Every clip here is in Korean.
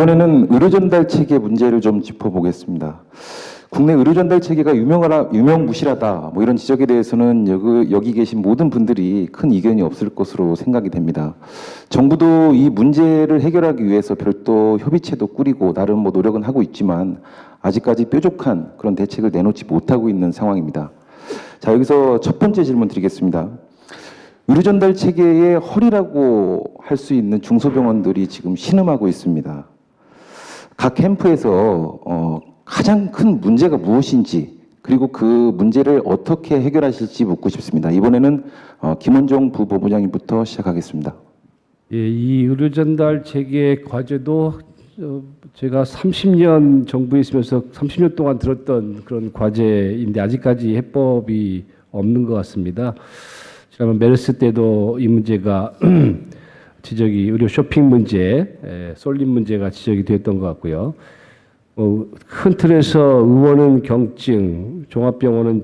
이번에는 의료 전달 체계 문제를 좀 짚어보겠습니다. 국내 의료 전달 체계가 유명무실하다, 뭐 이런 지적에 대해서는 여기 계신 모든 분들이 큰 이견이 없을 것으로 생각이 됩니다. 정부도 이 문제를 해결하기 위해서 별도 협의체도 꾸리고 나름 뭐 노력은 하고 있지만 아직까지 뾰족한 그런 대책을 내놓지 못하고 있는 상황입니다. 자, 여기서 첫 번째 질문 드리겠습니다. 의료 전달 체계의 허리라고 할 수 있는 중소병원들이 지금 신음하고 있습니다. 각 캠프에서 가장 큰 문제가 무엇인지, 그리고 그 문제를 어떻게 해결하실지 묻고 싶습니다. 이번에는 김원종 부본부장님부터 시작하겠습니다. 예, 이 의료 전달 체계 과제도 제가 30년 정부에 있으면서 30년 동안 들었던 그런 과제인데 아직까지 해법이 없는 것 같습니다. 지난번 메르스 때도 이 문제가 지적이 의료 쇼핑 문제, 쏠림 문제가 지적이 됐던 것 같고요. 큰 틀에서 의원은 경증, 종합병원은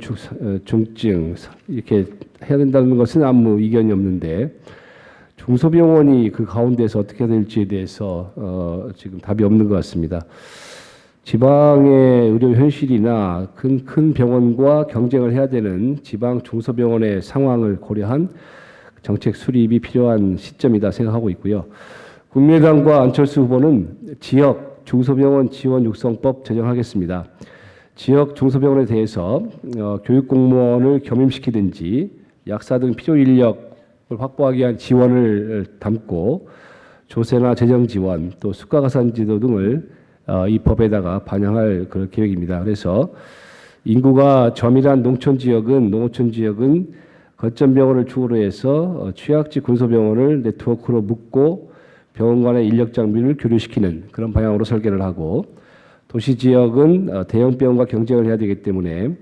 중증 이렇게 해야 된다는 것은 아무 이견이 없는데 중소병원이 그 가운데서 어떻게 될지에 대해서 지금 답이 없는 것 같습니다. 지방의 의료 현실이나 큰 병원과 경쟁을 해야 되는 지방 중소병원의 상황을 고려한 정책 수립이 필요한 시점이다 생각하고 있고요. 국민의당과 안철수 후보는 지역 중소병원 지원 육성법 제정하겠습니다. 지역 중소병원에 대해서 교육 공무원을 겸임시키든지 약사 등 필요 인력을 확보하기 위한 지원을 담고 조세나 재정 지원 또 수가 가산 제도 등을 이 법에다가 반영할 그런 계획입니다. 그래서 인구가 저밀한 농촌 지역은 거점 병원을 주로 해서 취약지 군소병원을 네트워크로 묶고 병원 간의 인력 장비를 교류시키는 그런 방향으로 설계를 하고, 도시 지역은 대형 병원과 경쟁을 해야 되기 때문에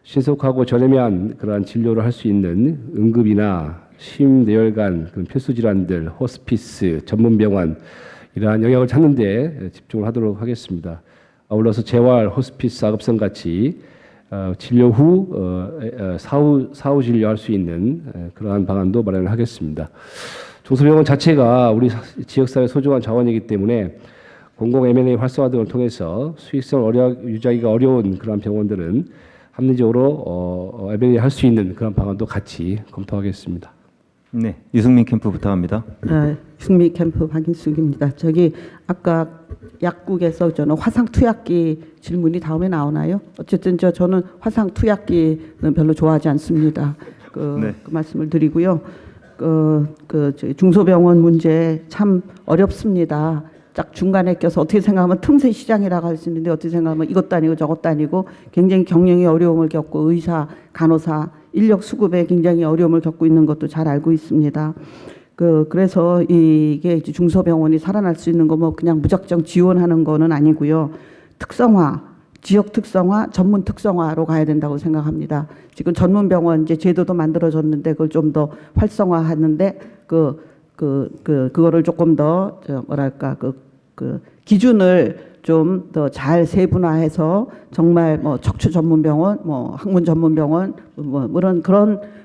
신속하고 저렴한 그러한 진료를 할 수 있는 응급이나 심내혈관 그런 필수 질환들, 호스피스, 전문병원 이러한 영역을 찾는 데 집중을 하도록 하겠습니다. 아울러서 재활, 호스피스, 악업성 같이 진료 후 사후 진료할 수 있는 그러한 방안도 마련을 하겠습니다. 중소병원 자체가 우리 지역사회 소중한 자원이기 때문에 공공 M&A 활성화 등을 통해서 수익성을 유지하기가 어려운 그런 병원들은 합리적으로 M&A 할 수 있는 그런 방안도 같이 검토하겠습니다. 네, 유승민 캠프부터 합니다. 유승민 캠프 박인숙입니다. 아까 약국에서 저는 화상 투약기 질문이 다음에 나오나요? 어쨌든 저는 화상 투약기는 별로 좋아하지 않습니다. 그 말씀을 드리고요. 중소병원 문제 참 어렵습니다. 딱 중간에 껴서 어떻게 생각하면 틈새 시장이라고 할 수 있는데 어떻게 생각하면 이것도 아니고 저것도 아니고 굉장히 경영의 어려움을 겪고 의사, 간호사, 인력 수급에 굉장히 어려움을 겪고 있는 것도 잘 알고 있습니다. 그래서 이게 중소병원이 살아날 수 있는 거 뭐 그냥 무작정 지원하는 거는 아니고요. 특성화, 지역 특성화, 전문 특성화로 가야 된다고 생각합니다. 지금 전문병원 이제 제도도 만들어졌는데 그걸 좀 더 활성화하는데 그거를 조금 더 기준을 좀 더 잘 세분화해서 정말 뭐 척추 전문병원, 뭐 학문 전문병원,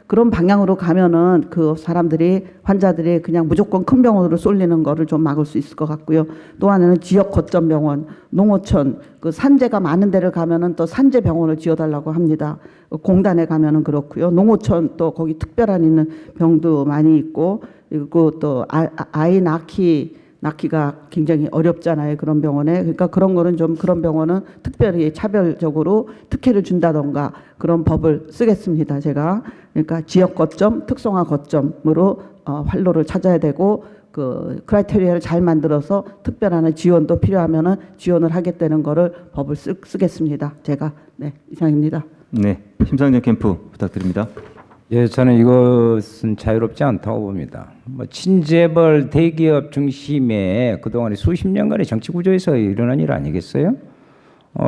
그런 방향으로 가면은 그 사람들이 환자들이 그냥 무조건 큰 병원으로 쏠리는 거를 좀 막을 수 있을 것 같고요. 또 하나는 지역 거점 병원, 농어촌 그 산재가 많은 데를 가면은 또 산재 병원을 지어달라고 합니다. 공단에 가면은 그렇고요. 농어촌 또 거기 특별한 있는 병도 많이 있고, 그리고 또 아이 낳기가 굉장히 어렵잖아요. 그런 병원에. 그러니까 그런 거는 좀 그런 병원은 특별히 차별적으로 특혜를 준다던가 그런 법을 쓰겠습니다. 제가. 그러니까 지역 거점, 특성화 거점으로 활로를 찾아야 되고 그 크라이테리아를 잘 만들어서 특별한 지원도 필요하면은 지원을 하겠다는 거를 법을 쓰겠습니다. 제가. 네, 이상입니다. 네, 심상정 캠프 부탁드립니다. 예, 저는 이것은 자유롭지 않다고 봅니다. 뭐 친재벌 대기업 중심의 그동안의 수십 년간의 정치 구조에서 일어난 일 아니겠어요?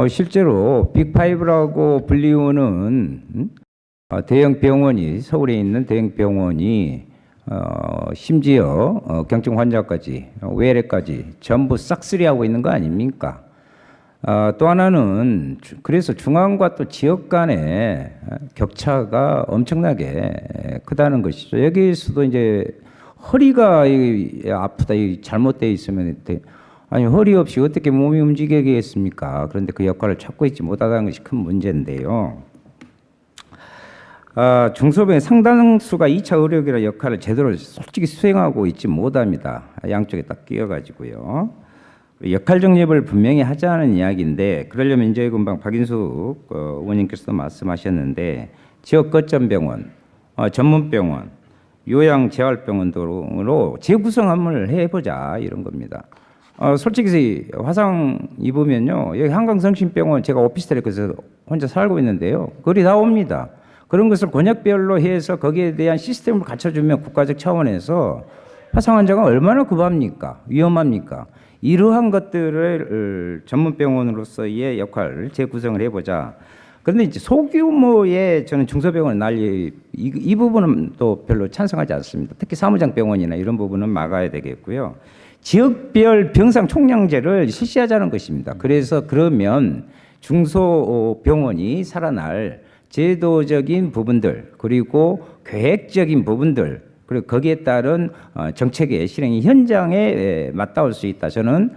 실제로 빅5라고 불리우는 대형 병원이, 서울에 있는 대형 병원이 심지어 경증 환자까지 외래까지 전부 싹쓸이하고 있는 거 아닙니까? 또 하나는 그래서 중앙과 또 지역 간의 격차가 엄청나게 크다는 것이죠. 여기에서도 이제 허리가 아프다, 잘못되어 있으면 아니 허리 없이 어떻게 몸이 움직이겠습니까? 그런데 그 역할을 찾고 있지 못하다는 것이 큰 문제인데요. 중소병의 상당수가 2차 의료기의 역할을 제대로 솔직히 수행하고 있지 못합니다. 양쪽에 딱 끼어가지고요. 역할 정립을 분명히 하자는 이야기인데 그러려면 이제 금방 박인숙 의원님께서도 말씀하셨는데 지역 거점 병원, 전문병원, 요양 재활병원 등으로 재구성을 해보자 이런 겁니다. 솔직히 화상 입으면요 여기 한강성심병원 제가 오피스텔에 그래서 혼자 살고 있는데요 거리 다 옵니다. 그런 것을 권역별로 해서 거기에 대한 시스템을 갖춰주면 국가적 차원에서 화상 환자가 얼마나 급합니까? 위험합니까? 이러한 것들을 전문병원으로서의 역할을 재구성을 해보자. 그런데 이제 소규모의 저는 중소병원 난리 이 부분은 또 별로 찬성하지 않습니다. 특히 사무장병원이나 이런 부분은 막아야 되겠고요. 지역별 병상 총량제를 실시하자는 것입니다. 그래서 그러면 중소병원이 살아날 제도적인 부분들 그리고 계획적인 부분들 그리고 거기에 따른 정책의 실행이 현장에 맞닿을 수 있다. 저는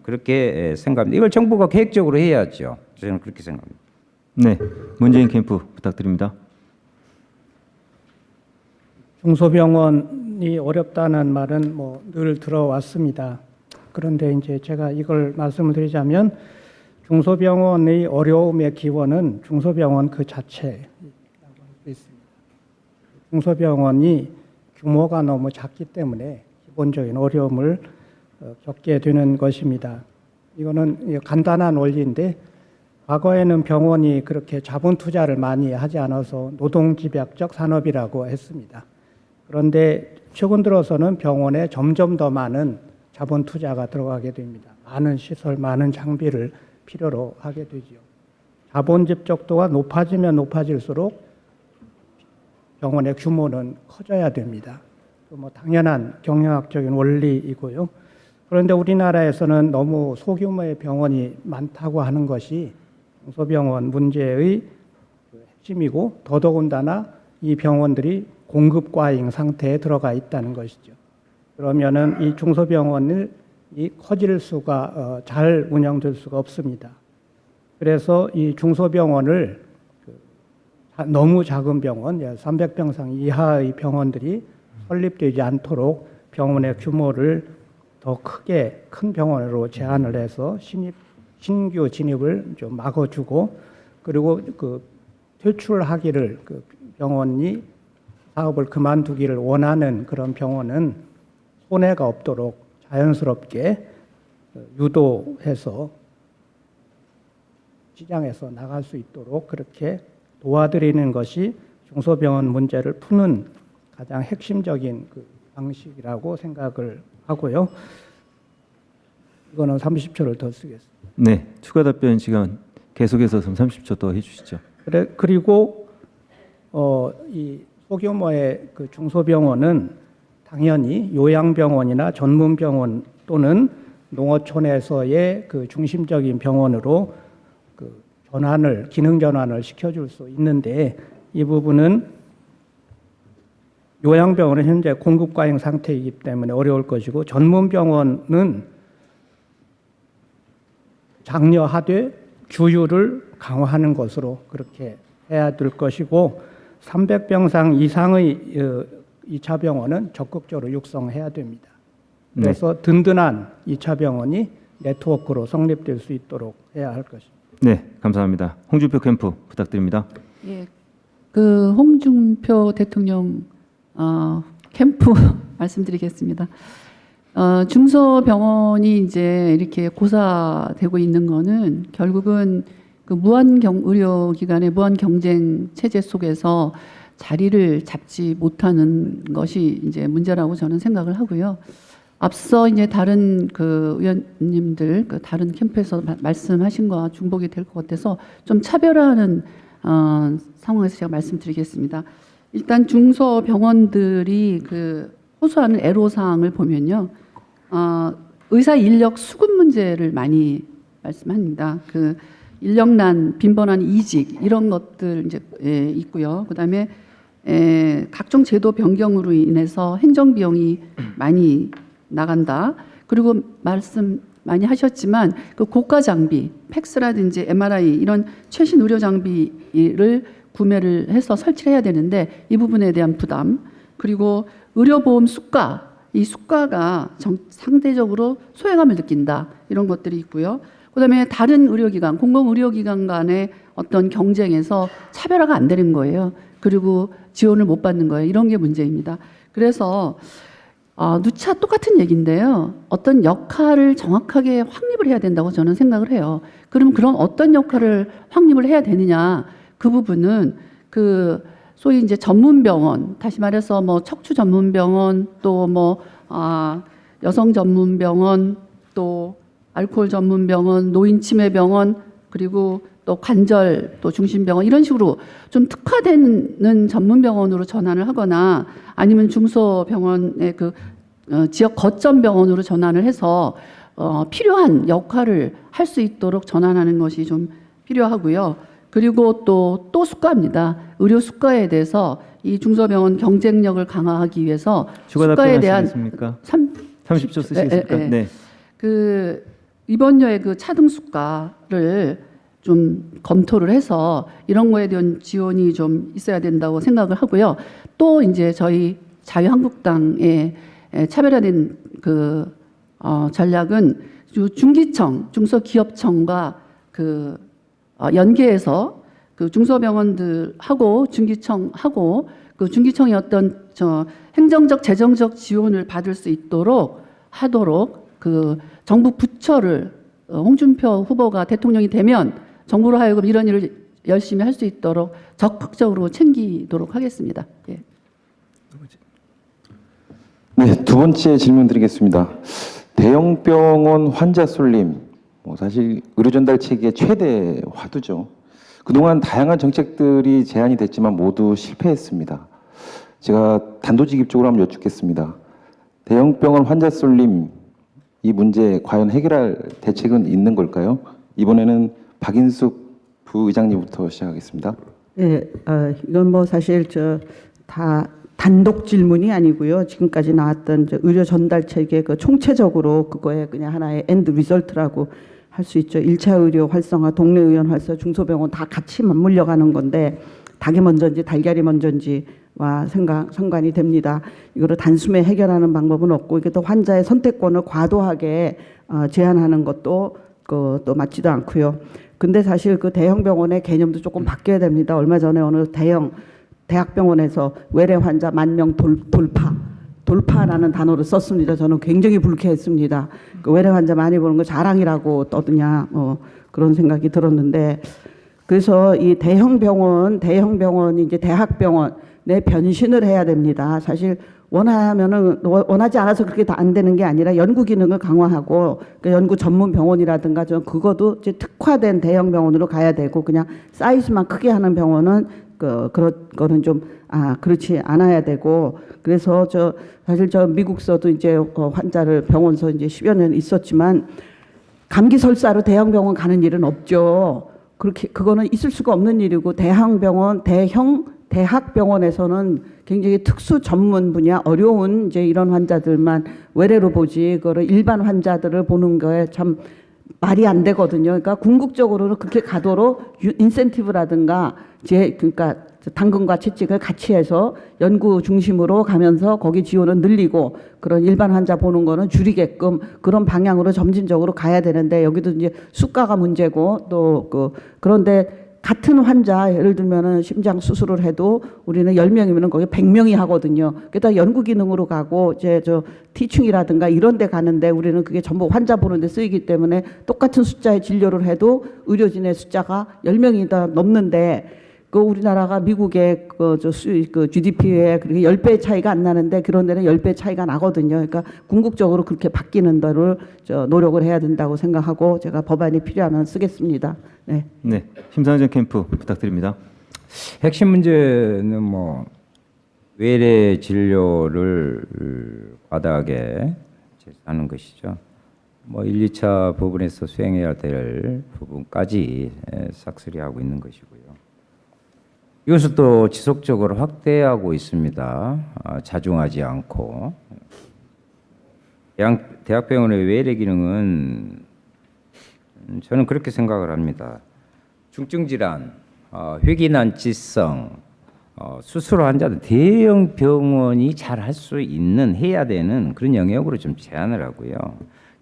그렇게 생각합니다. 이걸 정부가 계획적으로 해야죠. 저는 그렇게 생각합니다. 네, 문재인 캠프 부탁드립니다. 중소병원이 어렵다는 말은 늘 들어왔습니다. 그런데 이제 제가 이걸 말씀을 드리자면 중소병원의 어려움의 기원은 중소병원 그 자체라고 할 수 있습니다. 중소병원이 규모가 너무 작기 때문에 기본적인 어려움을 겪게 되는 것입니다. 이거는 간단한 원리인데 과거에는 병원이 그렇게 자본 투자를 많이 하지 않아서 노동집약적 산업이라고 했습니다. 그런데 최근 들어서는 병원에 점점 더 많은 자본 투자가 들어가게 됩니다. 많은 시설, 많은 장비를 필요로 하게 되죠. 자본 집적도가 높아지면 높아질수록 병원의 규모는 커져야 됩니다. 당연한 경영학적인 원리이고요. 그런데 우리나라에서는 너무 소규모의 병원이 많다고 하는 것이 중소병원 문제의 핵심이고 더더군다나 이 병원들이 공급 과잉 상태에 들어가 있다는 것이죠. 그러면은 이 중소병원을 커질 수가 잘 운영될 수가 없습니다. 그래서 이 중소병원을 너무 작은 병원, 300병상 이하의 병원들이 설립되지 않도록 병원의 규모를 더 크게 큰 병원으로 제한을 해서 신규 진입을 좀 막아주고 그리고 퇴출하기를 병원이 사업을 그만두기를 원하는 그런 병원은 손해가 없도록 자연스럽게 유도해서 시장에서 나갈 수 있도록 그렇게 도와드리는 것이 중소병원 문제를 푸는 가장 핵심적인 방식이라고 생각을 하고요. 이거는 30초를 더 쓰겠습니다. 네, 추가 답변 시간 계속해서 좀 30초 더 해주시죠. 그리고 이 소규모의 중소병원은 당연히 요양병원이나 전문병원 또는 농어촌에서의 중심적인 병원으로 기능 전환을 시켜줄 수 있는데 이 부분은 요양병원은 현재 공급 과잉 상태이기 때문에 어려울 것이고 전문병원은 장려하되 규율을 강화하는 것으로 그렇게 해야 될 것이고 300병상 이상의 2차 병원은 적극적으로 육성해야 됩니다. 그래서 든든한 2차 병원이 네트워크로 성립될 수 있도록 해야 할 것입니다. 네, 감사합니다. 홍준표 캠프 부탁드립니다. 예, 홍준표 대통령 캠프 말씀드리겠습니다. 중소병원이 이제 이렇게 고사되고 있는 거는 결국은 의료기관의 무한 경쟁 체제 속에서 자리를 잡지 못하는 것이 이제 문제라고 저는 생각을 하고요. 앞서 이제 다른 의원님들 다른 캠프에서 말씀하신 거와 중복이 될 것 같아서 좀 차별화하는 상황에서 제가 말씀드리겠습니다. 일단 중소병원들이 호소하는 애로사항을 보면요, 의사 인력 수급 문제를 많이 말씀합니다. 인력난, 빈번한 이직 이런 것들 이제 있고요. 그다음에 각종 제도 변경으로 인해서 행정 비용이 많이 나간다. 그리고 많이 하셨지만 그 고가 장비, 팩스라든지 MRI 이런 최신 의료 장비를 구매를 해서 설치를 해야 되는데 이 부분에 대한 부담, 그리고 의료보험 수가, 이 수가가 상대적으로 소외감을 느낀다, 이런 것들이 있고요. 그다음에 다른 의료기관, 공공의료기관 간의 어떤 경쟁에서 차별화가 안 되는 거예요. 그리고 지원을 못 받는 거예요. 이런 게 문제입니다. 그래서 누차 똑같은 얘기인데요. 어떤 역할을 정확하게 확립을 해야 된다고 저는 생각을 해요. 그럼 그런 어떤 역할을 확립을 해야 되느냐, 그 부분은 그 소위 이제 전문병원, 다시 말해서 뭐 척추 전문병원, 또 뭐 여성 전문병원, 또 알코올 전문병원, 노인 치매병원, 그리고 또 관절 또 중심병원, 이런 식으로 좀 특화되는 전문병원으로 전환을 하거나 아니면 중소병원의 그 지역 거점 병원으로 전환을 해서 필요한 역할을 할 수 있도록 전환하는 것이 좀 필요하고요. 그리고 또 수가입니다. 의료 수가에 대해서 이 중소병원 경쟁력을 강화하기 위해서 추가 수가에 대한 답변하시겠습니까? 30초 쓰시겠습니까? 예, 예. 네. 그 이번여의 그 차등 수가를 좀 검토를 해서 이런 거에 대한 지원이 좀 있어야 된다고 생각을 하고요. 또 이제 저희 자유한국당의 차별화된 그 전략은 중기청, 중소기업청과 그 연계해서 그 중소병원들하고 중기청하고 그 중기청이 어떤 행정적 재정적 지원을 받을 수 있도록 하도록 그 정부 부처를 홍준표 후보가 대통령이 되면 정부로 하여금 이런 일을 열심히 할 수 있도록 적극적으로 챙기도록 하겠습니다. 예. 네, 두 번째 질문 드리겠습니다. 대형 병원 환자 쏠림, 사실 의료 전달 체계의 최대 화두죠. 그동안 다양한 정책들이 제안이 됐지만 모두 실패했습니다. 제가 단도직입적으로 한번 여쭙겠습니다. 대형 병원 환자 쏠림, 이 문제 과연 해결할 대책은 있는 걸까요? 이번에는 박인숙 부의장님부터 시작하겠습니다. 네, 이건 뭐 사실 다 단독 질문이 아니고요. 지금까지 나왔던 의료 전달 체계 그 총체적으로 그거에 그냥 하나의 엔드 리설트라고 할 수 있죠. 1차 의료 활성화, 동네 의원 활성화, 중소병원 다 같이 맞물려 가는 건데 닭이 먼저인지 달걀이 먼저인지와 상관이 됩니다. 이거를 단숨에 해결하는 방법은 없고 이게 또 환자의 선택권을 과도하게 제한하는 것도 또 맞지도 않고요. 근데 사실 그 대형 병원의 개념도 조금 바뀌어야 됩니다. 얼마 전에 어느 대학병원에서 외래 환자 10,000명 돌파라는 단어를 썼습니다. 저는 굉장히 불쾌했습니다. 그 외래 환자 많이 보는 거 자랑이라고 떠드냐, 그런 생각이 들었는데, 그래서 이 대형 병원이 이제 대학병원에 변신을 해야 됩니다. 사실 원하지 않아서 그렇게 다 안 되는 게 아니라 연구 기능을 강화하고 그 연구 전문 병원이라든가 좀 그것도 이제 특화된 대형 병원으로 가야 되고 그냥 사이즈만 크게 하는 병원은 그런 거는 좀 그렇지 않아야 되고, 그래서 사실 미국서도 이제 환자를 병원서 이제 10여 년 있었지만 감기 설사로 대형 병원 가는 일은 없죠. 그거는 있을 수가 없는 일이고 대형 대학병원에서는 굉장히 특수 전문 분야 어려운 이제 이런 환자들만 외래로 보지 그거를 일반 환자들을 보는 거에 참 말이 안 되거든요. 그러니까 궁극적으로는 그렇게 가도록 인센티브라든가 그러니까 당근과 채찍을 같이 해서 연구 중심으로 가면서 거기 지원은 늘리고 그런 일반 환자 보는 거는 줄이게끔 그런 방향으로 점진적으로 가야 되는데 여기도 이제 수가가 문제고 또 그런데 같은 환자 예를 들면은 심장 수술을 해도 우리는 10명이면은 거기 100명이 하거든요. 게다가 연구 기능으로 가고 이제 티충이라든가 이런 데 가는데 우리는 그게 전부 환자 보는 데 쓰이기 때문에 똑같은 숫자의 진료를 해도 의료진의 숫자가 10명이 다 넘는데 우리나라가 미국의 GDP에 그렇게 10배 차이가 안 나는데 그런 데는 10배 차이가 나거든요. 그러니까 궁극적으로 그렇게 바뀌는 데를 노력을 해야 된다고 생각하고 제가 법안이 필요하면 쓰겠습니다. 네. 네. 심상정 캠프 부탁드립니다. 핵심 문제는 외래 진료를 과다하게 하는 것이죠. 1, 2차 부분에서 수행해야 될 부분까지 싹쓸이하고 있는 것이고요. 이것을 또 지속적으로 확대하고 있습니다. 자중하지 않고. 대학병원의 외래 기능은 저는 그렇게 생각을 합니다. 중증 질환, 회기난치성, 수술 환자들 대형 병원이 잘 할 수 있는 해야 되는 그런 영역으로 좀 제한을 하고요.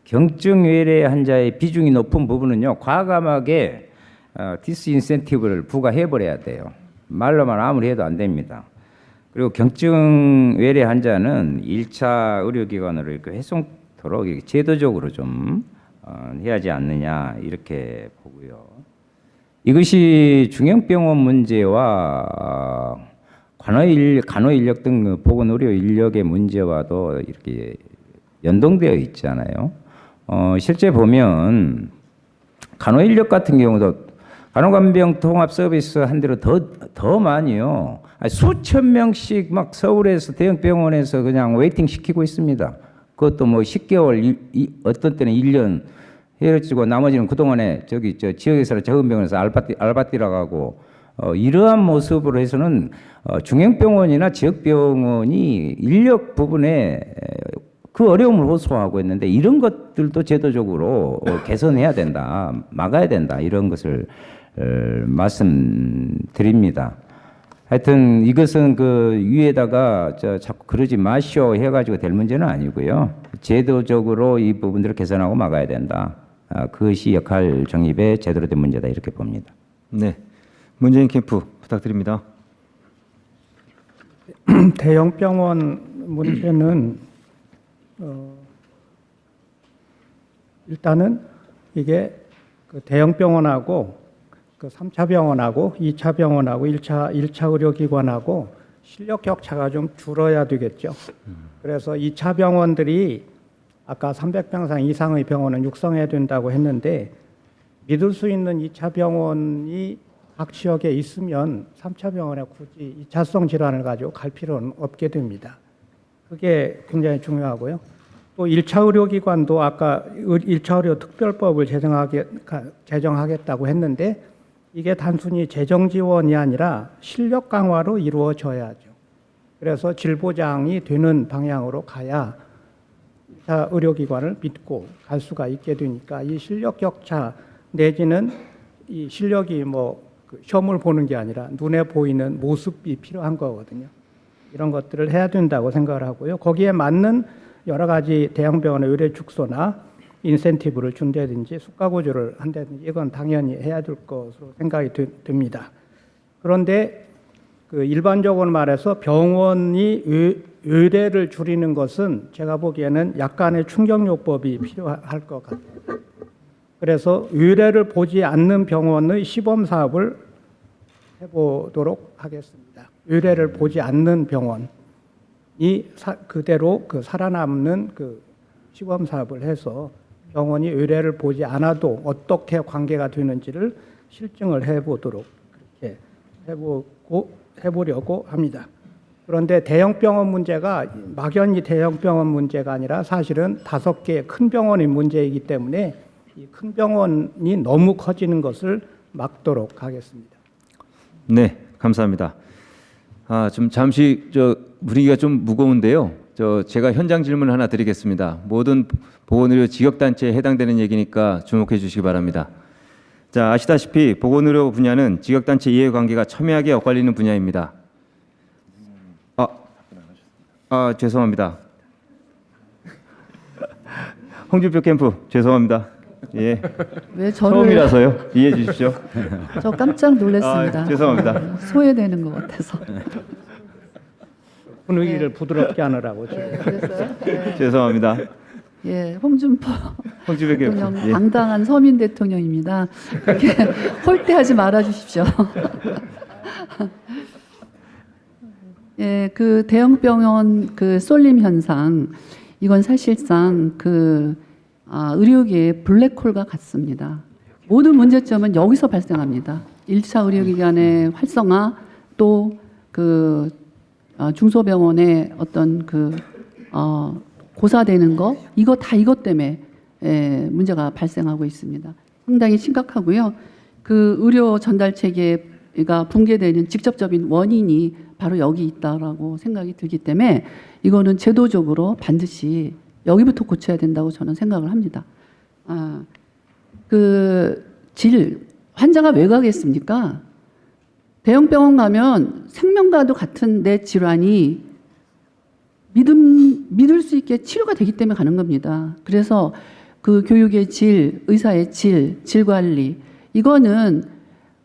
경증 외래 환자의 비중이 높은 부분은요, 과감하게 디스인센티브를 부과해 버려야 돼요. 말로만 아무리 해도 안 됩니다. 그리고 경증 외래 환자는 1차 의료기관으로 이렇게 회송토록 이렇게 제도적으로 좀 해야지 않느냐 이렇게 보고요. 이것이 중형병원 문제와 간호 인력 등 보건 의료 인력의 문제와도 이렇게 연동되어 있잖아요. 실제 보면 간호 인력 같은 경우도 간호간병 통합 서비스 한 대로 더 많이요. 수천 명씩 막 서울에서 대형 병원에서 그냥 웨이팅 시키고 있습니다. 그것도 뭐 10개월, 어떤 때는 1년 헤어지고 나머지는 그동안에 지역에서 적은 병원에서 알바 뛰러가고 이러한 모습으로 해서는 중형병원이나 지역병원이 인력 부분에 그 어려움을 호소하고 있는데 이런 것들도 제도적으로 개선해야 된다, 막아야 된다 이런 것을 말씀드립니다. 하여튼 이것은 그 위에다가 자꾸 그러지 마시오 해가지고 될 문제는 아니고요. 제도적으로 이 부분들을 개선하고 막아야 된다. 그것이 역할 정립의 제대로 된 문제다 이렇게 봅니다. 네, 문재인 캠프 부탁드립니다. 대형 병원 문제는 일단은 이게 그 대형 병원하고 그 3차 병원하고 2차 병원하고 1차 의료기관하고 실력 격차가 좀 줄어야 되겠죠. 그래서 2차 병원들이 아까 300병상 이상의 병원은 육성해야 된다고 했는데 믿을 수 있는 2차 병원이 각 지역에 있으면 3차 병원에 굳이 2차성 질환을 가지고 갈 필요는 없게 됩니다. 그게 굉장히 중요하고요. 또 1차 의료기관도 아까 1차 의료 특별법을 제정하겠다고 했는데 이게 단순히 재정 지원이 아니라 실력 강화로 이루어져야죠. 그래서 질 보장이 되는 방향으로 가야 1차 의료기관을 믿고 갈 수가 있게 되니까 이 실력 격차 내지는 이 실력이 뭐 시험을 보는 게 아니라 눈에 보이는 모습이 필요한 거거든요. 이런 것들을 해야 된다고 생각을 하고요. 거기에 맞는 여러 가지 대형병원의 의료 축소나 인센티브를 준다든지 수가 구조를 한다든지 이건 당연히 해야 될 것으로 생각이 듭니다. 그런데 그 일반적으로 말해서 병원이 의뢰를 줄이는 것은 제가 보기에는 약간의 충격요법이 필요할 것 같아요. 그래서 의뢰를 보지 않는 병원의 시범 사업을 해보도록 하겠습니다. 의뢰를 보지 않는 병원이 그대로 그 살아남는 그 시범 사업을 해서 병원이 의뢰를 보지 않아도 어떻게 관계가 되는지를 실증을 해보도록 그렇게 해보려고 합니다. 그런데 대형병원 문제가 막연히 대형병원 문제가 아니라 사실은 5개의 큰 병원의 문제이기 때문에 이 큰 병원이 너무 커지는 것을 막도록 하겠습니다. 네, 감사합니다. 좀 잠시 분위기가 좀 무거운데요. 제가 현장 질문 하나 드리겠습니다. 모든 보건의료 직역단체에 해당되는 얘기니까 주목해 주시기 바랍니다. 자, 아시다시피 보건의료 분야는 직역단체 이해관계가 첨예하게 엇갈리는 분야입니다. 죄송합니다. 홍준표 캠프 죄송합니다. 예. 왜 저를 처음이라서요. 이해해 주십시오. 저 깜짝 놀랐습니다. 죄송합니다. 소외되는 것 같아서. 분위기를 부드럽게 하느라고 지금. 그랬어요? 네. 죄송합니다. 예, 홍준표 홍준표 캠프. 대통령 예. 당당한 서민 대통령입니다. 그렇게 홀대하지 말아 주십시오. 예, 그 대형 병원 그 쏠림 현상 이건 사실상 의료계의 블랙홀과 같습니다. 모든 문제점은 여기서 발생합니다. 1차 의료기관의 활성화 또 중소병원의 어떤 고사되는 거 이것 때문에 문제가 발생하고 있습니다. 상당히 심각하고요. 그 의료 전달 체계가 붕괴되는 직접적인 원인이 바로 여기 있다라고 생각이 들기 때문에 이거는 제도적으로 반드시 여기부터 고쳐야 된다고 저는 생각을 합니다. 그 환자가 왜 가겠습니까? 대형 병원 가면 생명과도 같은 내 질환이 믿을 수 있게 치료가 되기 때문에 가는 겁니다. 그래서 그 교육의 질, 의사의 질, 질 관리 이거는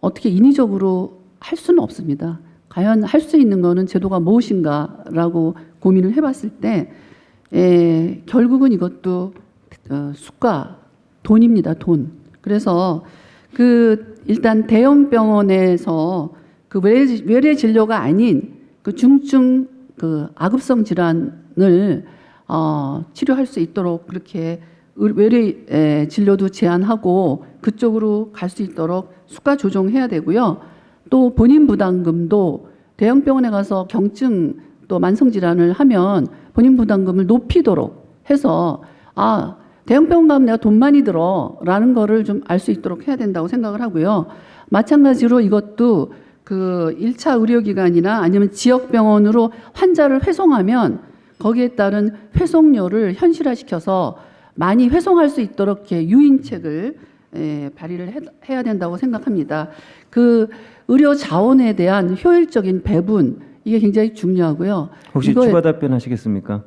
어떻게 인위적으로 할 수는 없습니다. 과연 할 수 있는 거는 제도가 무엇인가라고 고민을 해봤을 때 결국은 이것도 수가 돈입니다. 돈. 그래서 일단 대형 병원에서 그 외래 진료가 아닌 그 중증 그 아급성 질환을 치료할 수 있도록 그렇게 외래 진료도 제한하고 그쪽으로 갈 수 있도록 수가 조정해야 되고요. 또 본인 부담금도 대형 병원에 가서 경증 또 만성 질환을 하면 본인 부담금을 높이도록 해서 대형 병원 가면 내가 돈 많이 들어라는 거를 좀 알 수 있도록 해야 된다고 생각을 하고요. 마찬가지로 이것도 그 1차 의료기관이나 아니면 지역병원으로 환자를 회송하면 거기에 따른 회송료를 현실화시켜서 많이 회송할 수 있도록 이렇게 유인책을 발의를 해야 된다고 생각합니다. 그 의료 자원에 대한 효율적인 배분 이게 굉장히 중요하고요. 혹시 추가 답변하시겠습니까?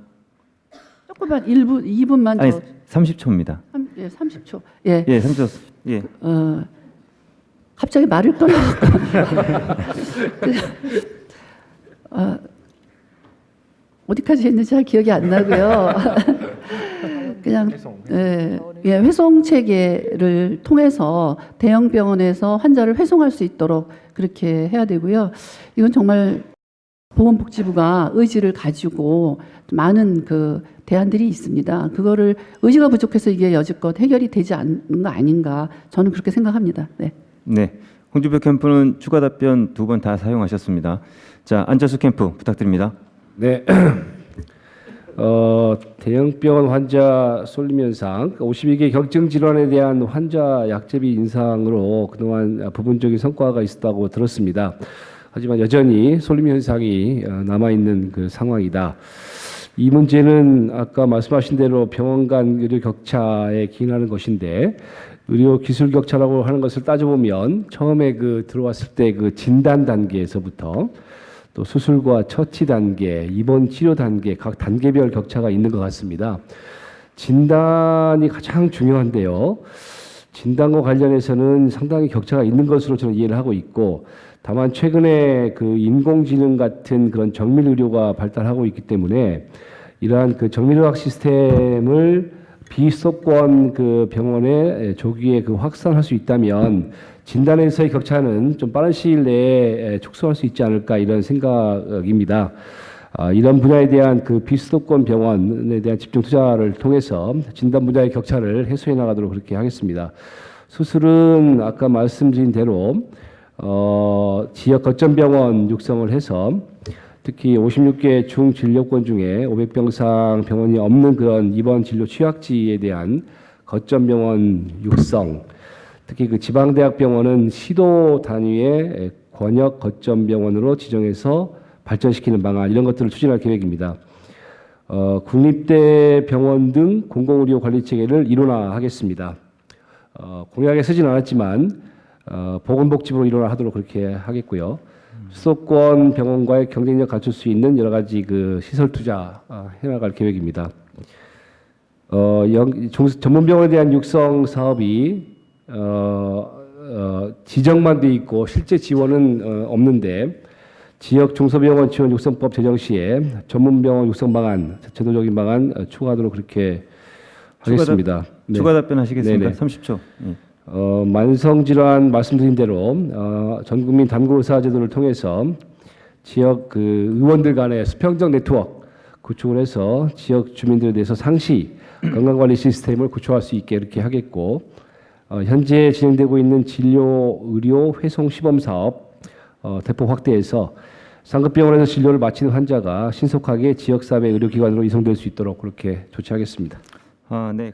조금만 1분, 2분만 아니, 더. 30초입니다. 30초. 예. 예, 30초. 예. 갑자기 말을 끊어서 어디까지 했는지 잘 기억이 안 나고요. 그냥 회송 체계를 통해서 대형 병원에서 환자를 회송할 수 있도록 그렇게 해야 되고요. 이건 정말 보건복지부가 의지를 가지고 많은 그 대안들이 있습니다. 그거를 의지가 부족해서 이게 여지껏 해결이 되지 않는 거 아닌가 저는 그렇게 생각합니다. 네. 네. 홍준표 캠프는 추가 답변 2번 다 사용하셨습니다. 자, 안철수 캠프 부탁드립니다. 네. 대형병원 환자 쏠림 현상, 52개 경증 질환에 대한 환자 약제비 인상으로 그동안 부분적인 성과가 있었다고 들었습니다. 하지만 여전히 쏠림 현상이 남아있는 그 상황이다. 이 문제는 아까 말씀하신 대로 병원 간 의료 격차에 기인하는 것인데 의료 기술 격차라고 하는 것을 따져보면 처음에 들어왔을 때 그 진단 단계에서부터 또 수술과 처치 단계, 입원 치료 단계 각 단계별 격차가 있는 것 같습니다. 진단이 가장 중요한데요. 진단과 관련해서는 상당히 격차가 있는 것으로 저는 이해를 하고 있고 다만 최근에 그 인공지능 같은 그런 정밀 의료가 발달하고 있기 때문에 이러한 그 정밀의학 시스템을 비수도권 그 병원에 조기에 확산할 수 있다면 진단에서의 격차는 좀 빠른 시일 내에 축소할 수 있지 않을까 이런 생각입니다. 이런 분야에 대한 그 비수도권 병원에 대한 집중 투자를 통해서 진단 분야의 격차를 해소해 나가도록 그렇게 하겠습니다. 수술은 아까 말씀드린 대로 지역 거점 병원 육성을 해서 특히 56개 중진료권 중에 500병상 병원이 없는 그런 입원 진료 취약지에 대한 거점 병원 육성, 특히 그 지방대학병원은 시도 단위의 권역 거점 병원으로 지정해서 발전시키는 방안 이런 것들을 추진할 계획입니다. 국립대 병원 등 공공의료 관리 체계를 일원화하겠습니다. 공약에 쓰진 않았지만 보건복지부로 일원화하도록 그렇게 하겠고요. 수도권 병원과의 경쟁력 갖출 수 있는 여러 가지 그 시설 투자 해나갈 계획입니다. 전문병원에 대한 육성 사업이 지정만 돼 있고 실제 지원은 없는데 지역 중소병원 지원 육성법 제정 시에 전문병원 육성 방안, 제도적인 방안 추가하도록 그렇게 하겠습니다. 추가 답변하시겠습니까? 네네. 30초. 예. 만성질환 말씀드린 대로 전국민 단골의사 제도를 통해서 지역 그 의원들 간의 수평적 네트워크 구축을 해서 지역 주민들에 대해서 상시 건강관리 시스템을 구축할 수 있게 이렇게 하겠고 현재 진행되고 있는 진료 의료 회송 시범 사업 대폭 확대해서 상급병원에서 진료를 마치는 환자가 신속하게 지역사회 의료기관으로 이송될 수 있도록 그렇게 조치하겠습니다. 네.